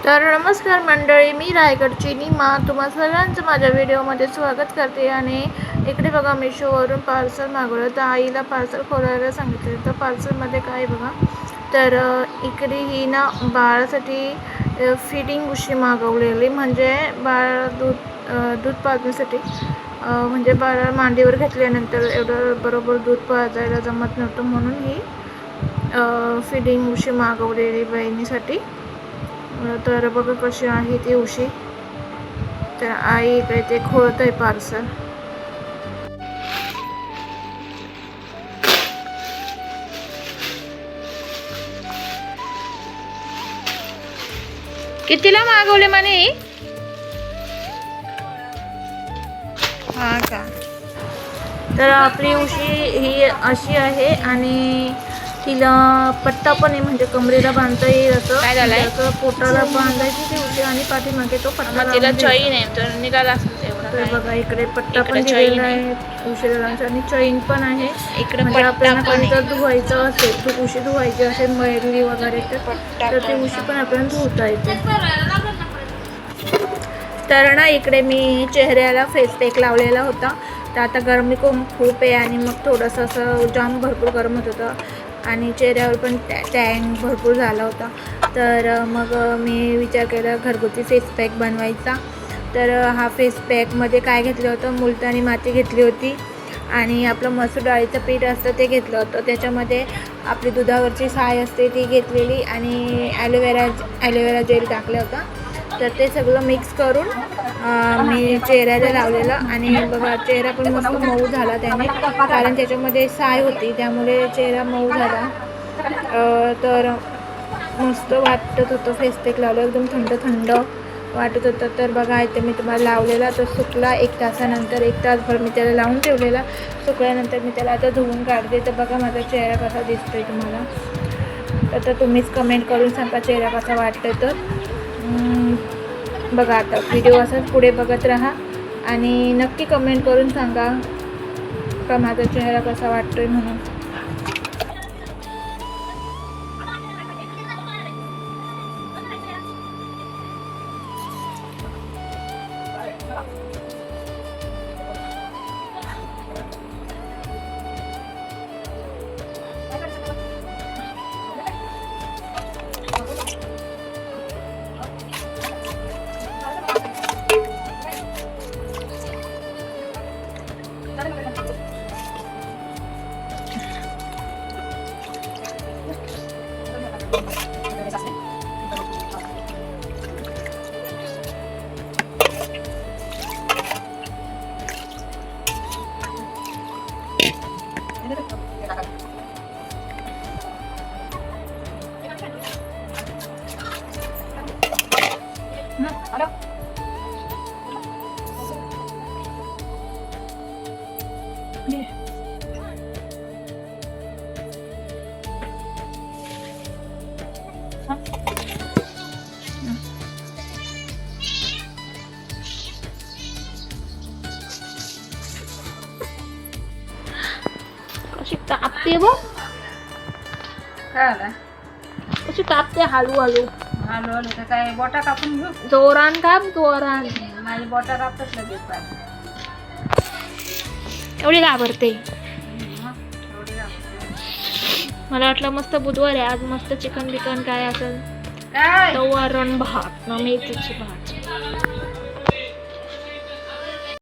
तर नमस्कार मंडळी, मी रायगडची नीमा तुम्हा सर्वांचं माझ्या व्हिडिओमध्ये स्वागत करते. आणि इकडे बघा, मिशोवरून पार्सल मागवलं. तर आईला पार्सल खोलायला सांगितलं. तर पार्सलमध्ये काय बघा, तर इकडे ही ना बाळासाठी फीडिंग उशी मागवलेली, म्हणजे बाळ दूध पाजण्यासाठी. म्हणजे बाळाला मांडीवर घेतल्यानंतर एवढं बरोबर दूध पाजायला जमत नव्हतं, म्हणून ही फीडिंग उशी मागवलेली बहिणीसाठी. तर बघा कशी आहे ती उशी. तर आई इकडे ते खोलत आहे पार्सल. कितीला मागवले म्हणे? हा का? तर आपली उशी ही अशी आहे आणि तिला पट्टा पण आहे, म्हणजे कमरेला बांधता येईल असं. काय झालंय? पोटाला बांधायची ती उशी आणि पाठीमागे तो पट्टा. तिला चैन आहे तर निघाला असेल तेवढा. तर बघा इकडे पट्टा इकडे पण चैन दिलेला आहे. आहे उशीला, आणि चैन पण आहे. इकडे म्हणजे पट्टा आपल्याला पण कधी आहे. जर धुवायचं असेल, तर उशी धुवायची असेल मैली वगैरे, तर ती उशी पण आपल्याला धुता येते. तर ना इकडे मी चेहऱ्याला फेस पॅक लावलेला होता. तर आता गरमी खूप आहे आणि मग थोडंसं असं जाम भरपूर गरम होत होतं आणि चेहऱ्यावर पण टॅन भरपूर झाला होता. तर मग मी विचार केला घरगुती फेस पॅक बनवायचा. तर हा फेस पॅकमध्ये काय घेतलं होतं, मुलतानी माती घेतली होती आणि आपलं मसूर डाळीचं पीठ असतं ते घेतलं होतं. त्याच्यामध्ये आपली दुधावरची साय असते ती घेतलेली आणि ॲलोवेरा जेल टाकलं होतं. तर ते सगळं मिक्स करून मी चेहऱ्याला लावलेलं आणि बघा चेहरा पण मस्त मऊ झाला त्याने, कारण त्याच्यामध्ये साय होती त्यामुळे चेहरा मऊ झाला. तर मस्त वाटत होतं. फेस पॅक लावलं एकदम थंड थंड वाटत होतं. तर बघा इथे मी तुम्हाला लावलेला तो सुकला 1 तासानंतर. 1 तासभर मी त्याला लावून ठेवलेला. सुकल्यानंतर मी त्याला आता धुवून काढते. तर बघा माझा चेहरा कसा दिसतोय तुम्हाला. तर तुम्हीच कमेंट करून सांगा चेहरा कसा वाटतोय. तर बघा आता व्हिडिओ असाच पुढे बघत राहा आणि नक्की कमेंट करून सांगा का माझा चेहरा कसा वाटतोय म्हणून. कशी कापते बघ, कशी कापते हळू हळू. तर काय बोटा कापून घेऊ? जोरान काप, जोरान. माझी बोटा कापतात लगेच पाय. एवढी घाबरते. मला वाटलं मस्त बुधवार आहे आज, मस्त चिकन बिकन काय असेल. काय तर वरण भात ना मेथीची भाजी.